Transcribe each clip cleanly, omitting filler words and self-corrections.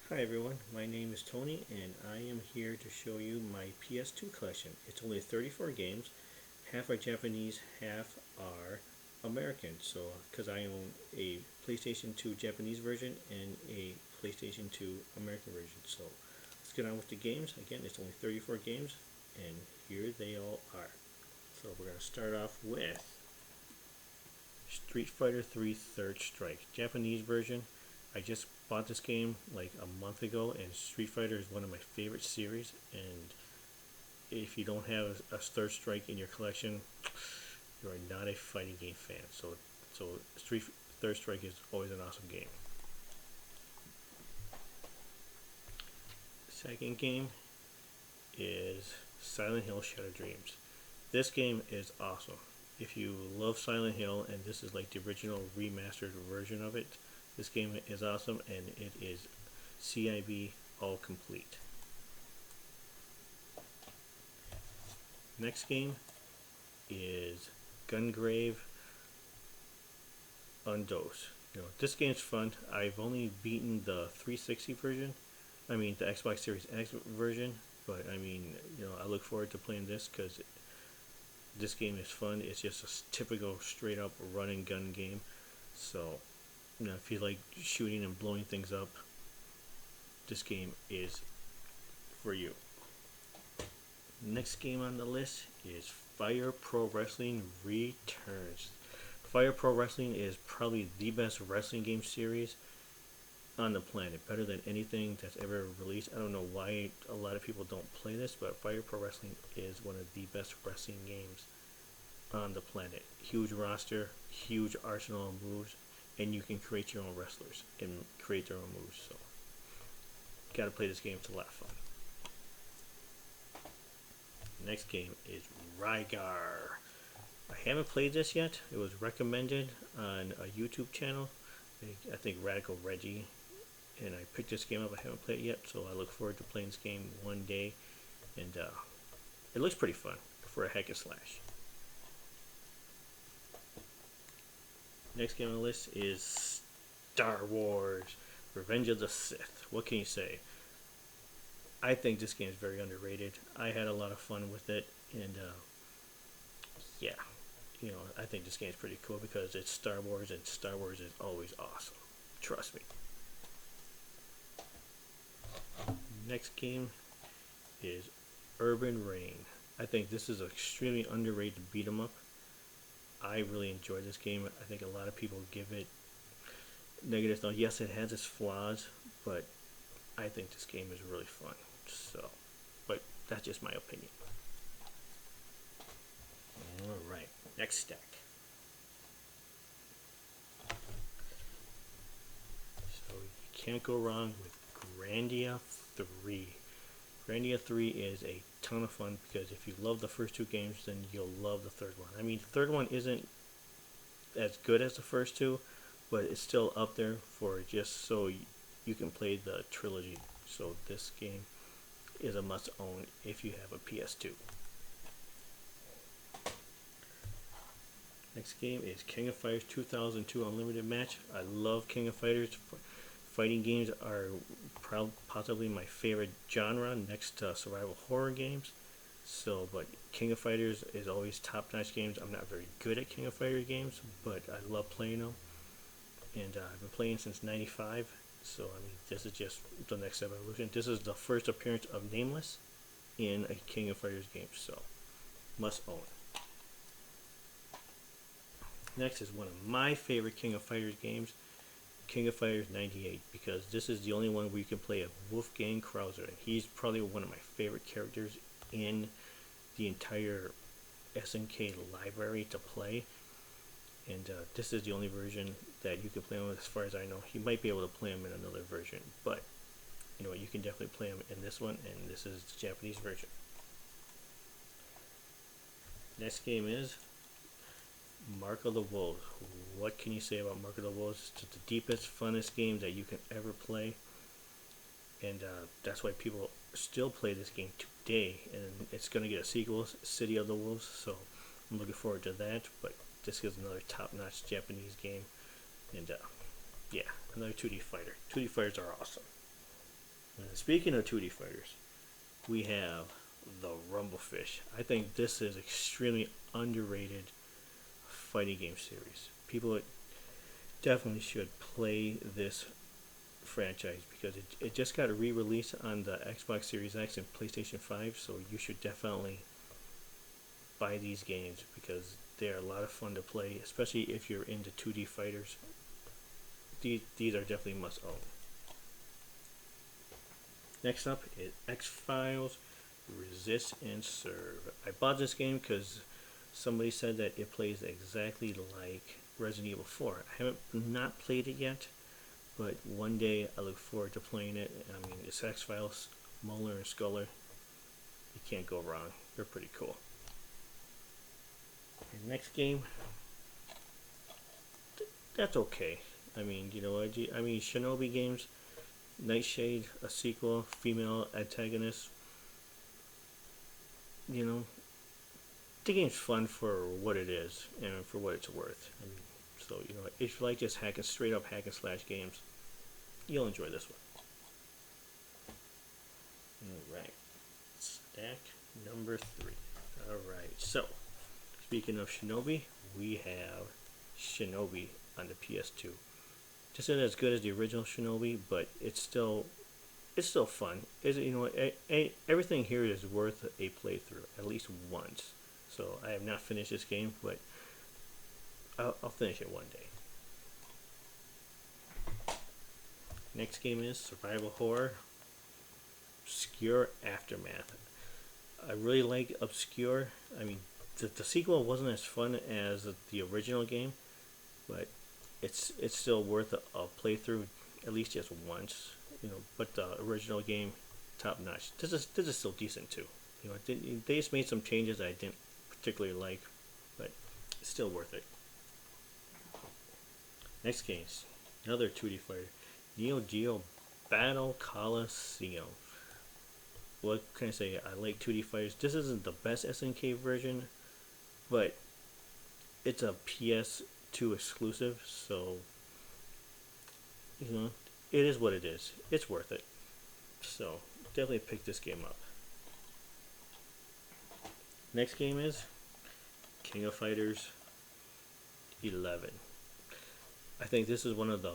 Hi everyone, my name is Tony and I am here to show you my PS2 collection. It's only 34 games, half are Japanese, half are American. So, because I own a PlayStation 2 Japanese version and a PlayStation 2 American version. So, let's get on with the games. Again, it's only 34 games and here they all are. So, we're going to start off with Street Fighter 3 Third Strike, Japanese version. I just bought this game like a month ago, and Street Fighter is one of my favorite series. And if you don't have a Third Strike in your collection, you are not a fighting game fan. So Third Strike is always an awesome game. Second game is Silent Hill Shattered Dreams. This game is awesome. If you love Silent Hill, and this is like the original remastered version of it, this game is awesome, and it is CIB all complete. Next game is Gungrave Undos. This game's fun. I've only beaten the 360 version. I mean, the Xbox Series X version. But I mean, I look forward to playing this because this game is fun. It's just a typical straight up run and gun game. So, if you like shooting and blowing things up, this game is for you. Next game on the list is Fire Pro Wrestling Returns. Fire Pro Wrestling is probably the best wrestling game series on the planet, better than anything that's ever released. I don't know why a lot of people don't play this, but Fire Pro Wrestling is one of the best wrestling games on the planet. Huge roster, huge arsenal of moves, and you can create your own wrestlers and create their own moves. So, gotta play this game. It's a lot of fun. Next game is Rygar. I haven't played this yet. It was recommended on a YouTube channel. I think Radical Reggie, and I picked this game up. I haven't played it yet, so I look forward to playing this game one day. And it looks pretty fun for a hack and slash. Next game on the list is Star Wars Revenge of the Sith. What can you say? I think this game is very underrated. I had a lot of fun with it, and yeah, I think this game is pretty cool because it's Star Wars, and Star Wars is always awesome. Trust me. Next game is Urban Reign. I think this is an extremely underrated beat 'em up. I really enjoy this game. I think a lot of people give it negative thoughts. Yes, it has its flaws, but I think this game is really fun. So, but that's just my opinion. Alright, next stack. So you can't go wrong with Grandia 3. Grandia 3 is a ton of fun because if you love the first two games, then you'll love the third one. I mean, the third one isn't as good as the first two, but it's still up there for just so you can play the trilogy. So this game is a must own if you have a PS2. Next game is King of Fighters 2002 Unlimited Match. I love King of Fighters. Fighting games are possibly my favorite genre next to survival horror games. So, but King of Fighters is always top-notch games. I'm not very good at King of Fighters games, but I love playing them. And I've been playing since '95. So, I mean, this is just the next evolution. This is the first appearance of Nameless in a King of Fighters game. So, must own. Next is one of my favorite King of Fighters games, King of Fighters 98, because this is the only one where you can play a Wolfgang Krauser, and he's probably one of my favorite characters in the entire SNK library to play. And this is the only version that you can play him with, as far as I know. He might be able to play him in another version, but you can definitely play him in this one, and this is the Japanese version. Next game is Mark of the Wolves. What can you say about Mark of the Wolves? It's the deepest, funnest game that you can ever play, and that's why people still play this game today. And it's going to get a sequel, City of the Wolves, so I'm looking forward to that. But this is another top-notch Japanese game, and yeah, another 2D fighter. 2D fighters are awesome. Speaking of 2D fighters, we have the Rumblefish. I think this is extremely underrated fighting game series. People definitely should play this franchise because it just got re-released on the Xbox Series X and PlayStation 5, so you should definitely buy these games because they're a lot of fun to play, especially if you're into 2D fighters. These are definitely must own. Next up is X-Files Resist and Serve. I bought this game because somebody said that it plays exactly like Resident Evil 4. I haven't not played it yet, but one day I look forward to playing it. I mean, it's X-Files, Mulder and Scully. You can't go wrong. They're pretty cool. And next game, that's okay. I mean, you know what? I mean, Shinobi games, Nightshade, a sequel, female antagonist. You know, the game's fun for what it is and for what it's worth. I mean, so, you know, if you like just straight up hack and slash games, you'll enjoy this one. Alright, stack number 3. Alright, so, speaking of Shinobi, we have Shinobi on the PS2. Just isn't as good as the original Shinobi, but it's still fun. You know, everything here is worth a playthrough at least once. So I have not finished this game, but I'll finish it one day. Next game is Survival Horror Obscure Aftermath. I really like Obscure. I mean, the sequel wasn't as fun as the original game, but it's still worth a playthrough at least just once. You know, but the original game, top notch. This is still decent too. You know, they just made some changes that I didn't particularly like, but it's still worth it. Next game, another 2D fighter, Neo Geo Battle Coliseum. What can I say? I like 2D fighters. This isn't the best SNK version, but it's a PS2 exclusive, so you know, it is what it is. It's worth it. So definitely pick this game up. Next game is King of Fighters 11. I think this is one of the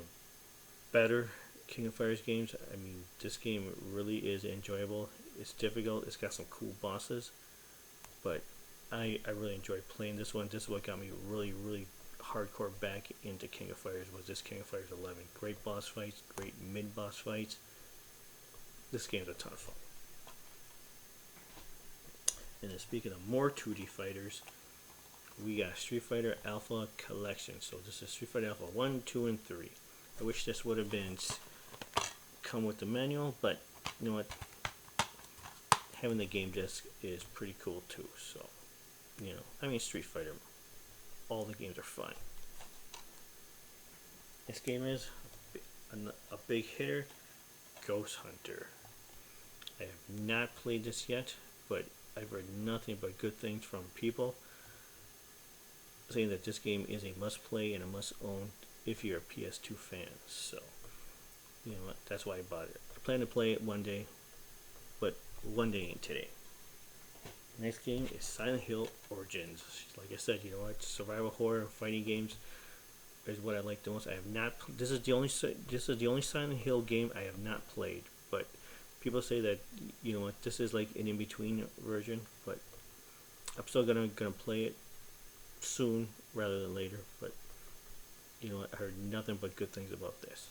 better King of Fighters games. I mean, this game really is enjoyable. It's difficult. It's got some cool bosses, but I really enjoyed playing this one. This is what got me really hardcore back into King of Fighters, was this King of Fighters 11. Great boss fights, great mid boss fights. This game's a ton of fun. And then speaking of more 2D fighters, we got Street Fighter Alpha Collection. So this is Street Fighter Alpha 1, 2, and 3. I wish this would have been come with the manual, but you know what? Having the game disc is pretty cool too. So, you know, I mean, Street Fighter, all the games are fun. This game is a big hitter, Ghost Hunter. I have not played this yet, but I've heard nothing but good things from people saying that this game is a must play and a must own if you're a PS2 fan. So, you know what? That's why I bought it. I plan to play it one day, but one day ain't today. Next game is Silent Hill Origins. Like I said, you know what? Survival horror fighting games is what I like the most. I have not. This is the only Silent Hill game I have not played. But people say that, you know what, this is like an in between version. But I'm still gonna play it soon rather than later. But you know what? I heard nothing but good things about this.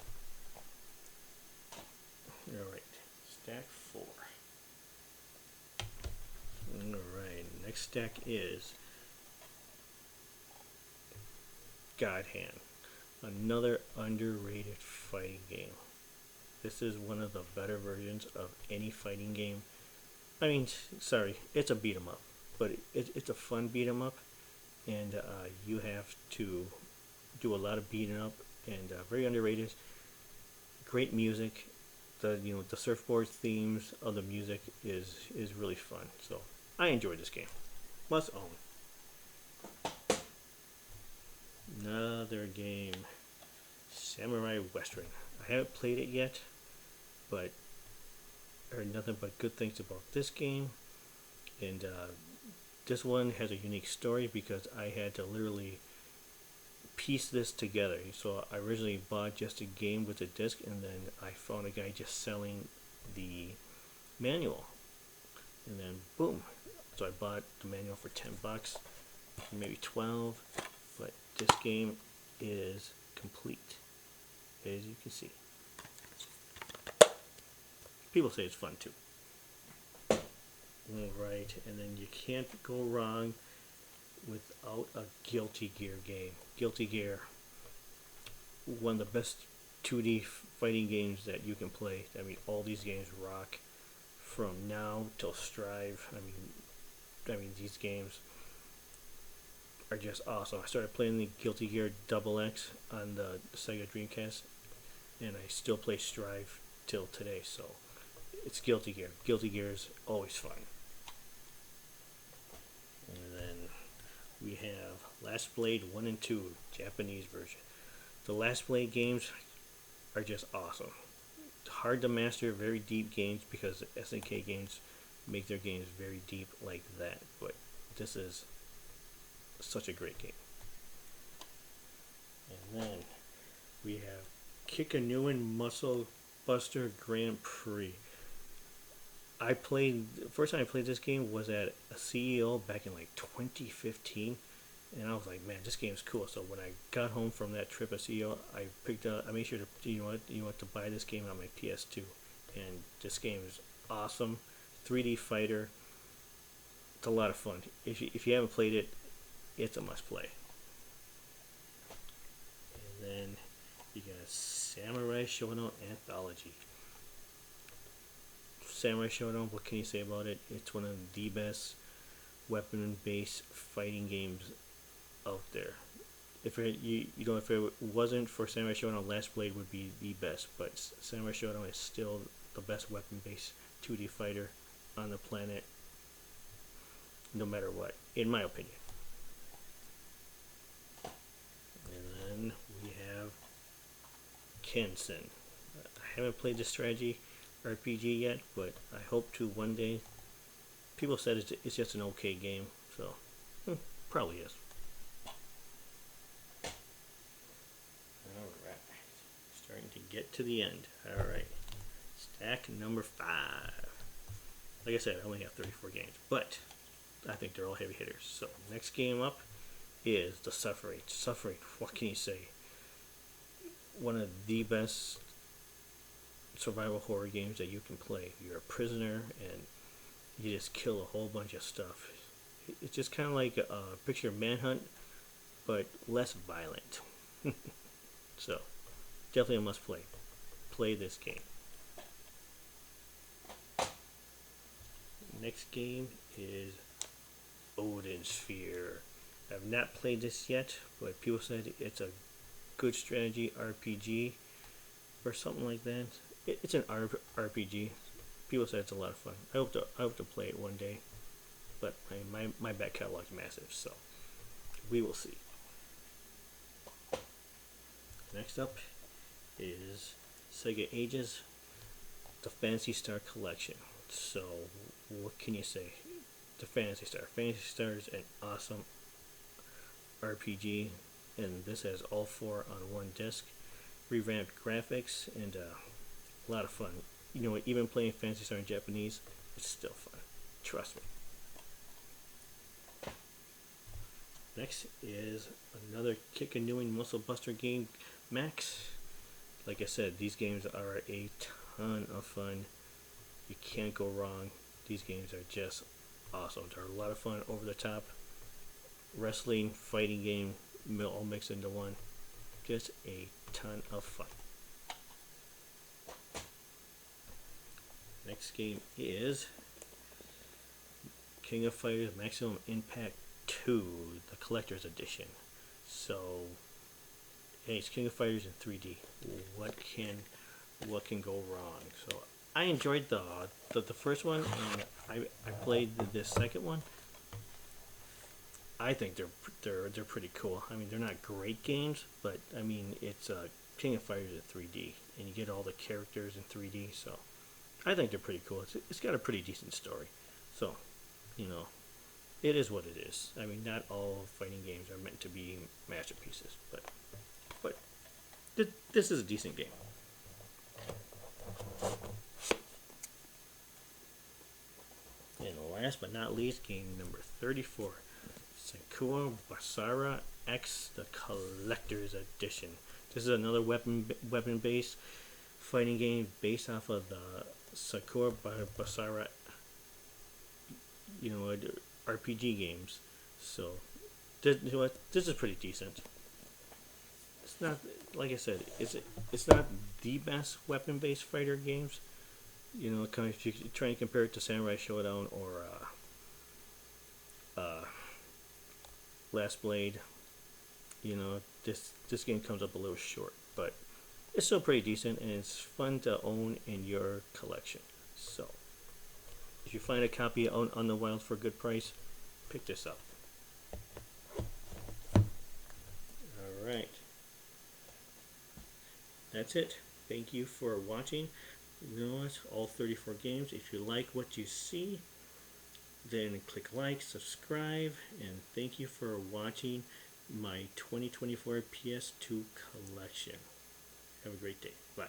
All right, stack 4. Alright, next stack is God Hand. Another underrated fighting game. This is one of the better versions of any fighting game. I mean, sorry, it's a beat 'em up, but it's a fun beat 'em up, and you have to do a lot of beating up, and very underrated. Great music. The surfboard themes of the music is really fun. So I enjoyed this game. Must own. Another game, Samurai Western. I haven't played it yet, but heard nothing but good things about this game, and this one has a unique story because I had to literally piece this together. So I originally bought just a game with a disc, and then I found a guy just selling the manual, and then boom. So I bought the manual for $10, maybe 12, but this game is complete, as you can see. People say it's fun too. Alright, and then you can't go wrong without a Guilty Gear game. Guilty Gear, one of the best 2D fighting games that you can play. I mean, all these games rock from now till Strive. I mean, these games are just awesome. I started playing the Guilty Gear XX on the Sega Dreamcast, and I still play Strive till today. So it's Guilty Gear. Guilty Gear is always fun. And then we have Last Blade 1 and 2, Japanese version. The Last Blade games are just awesome. Hard to master, very deep games, because SNK games make their games very deep like that. But this is such a great game. And then we have Kickanuin Muscle Buster Grand Prix. First time I played this game was at a CEO back in like 2015, and I was like, man, this game's cool. So when I got home from that trip at CEO, I made sure to, you want to buy this game on my PS2, and this game is awesome. 3D fighter. It's a lot of fun. If you haven't played it, it's a must play. And then you got Samurai Shodown Anthology. Samurai Shodown, what can you say about it? It's one of the best weapon-based fighting games out there. If it wasn't for Samurai Shodown, Last Blade would be the best. But Samurai Shodown is still the best weapon-based 2D fighter on the planet, no matter what, in my opinion. And then we have Kensen. I haven't played the strategy RPG yet, but I hope to one day. People said it's just an okay game, so probably is. Alright, starting to get to the end. Alright, stack number 5. Like I said, I only have 34 games, but I think they're all heavy hitters. So next game up is The Suffering. Suffering, what can you say? One of the best survival horror games that you can play. You're a prisoner and you just kill a whole bunch of stuff. It's just kind of like a picture Manhunt, but less violent. So definitely a must play. Play this game. Next game is Odin Sphere. I've not played this yet, but people said it's a good strategy RPG or something like that. It's an RPG. People said it's a lot of fun. I hope to play it one day, but my back catalog is massive, so we will see. Next up is Sega Ages, the Phantasy Star Collection. So what can you say? The Phantasy Star. Phantasy Star is an awesome RPG, and this has all 4 on one disc. Revamped graphics and a lot of fun. You know what, even playing Phantasy Star in Japanese, it's still fun. Trust me. Next is another Kickanuin Muscle Buster game, Max. Like I said, these games are a ton of fun. You can't go wrong. These games are just awesome. They're a lot of fun, over the top. Wrestling, fighting game, all mixed into one. Just a ton of fun. Next game is King of Fighters Maximum Impact 2, the Collector's Edition. So, hey, it's King of Fighters in 3D. What can go wrong? So, I enjoyed the first one, and I played the second one. I think they're pretty cool. I mean, they're not great games, but I mean, it's King of Fighters in 3D, and you get all the characters in 3D. So I think they're pretty cool. It's got a pretty decent story. So, you know, it is what it is. I mean, not all fighting games are meant to be masterpieces, but this is a decent game. And last but not least, game number 34, Sakura Basara X, the Collector's Edition. This is another weapon-based fighting game based off of the Sakura Basara, RPG games. So, this is pretty decent. It's not, like I said, it's not the best weapon-based fighter games. You know, kind of if you try and compare it to Samurai Showdown or Last Blade, you know, this game comes up a little short, but it's still pretty decent and it's fun to own in your collection. So, if you find a copy on the wild for a good price, pick this up. All right, that's it. Thank you for watching. You know what? All 34 games. If you like what you see, then click like, subscribe, and thank you for watching my 2024 PS2 collection. Have a great day. Bye.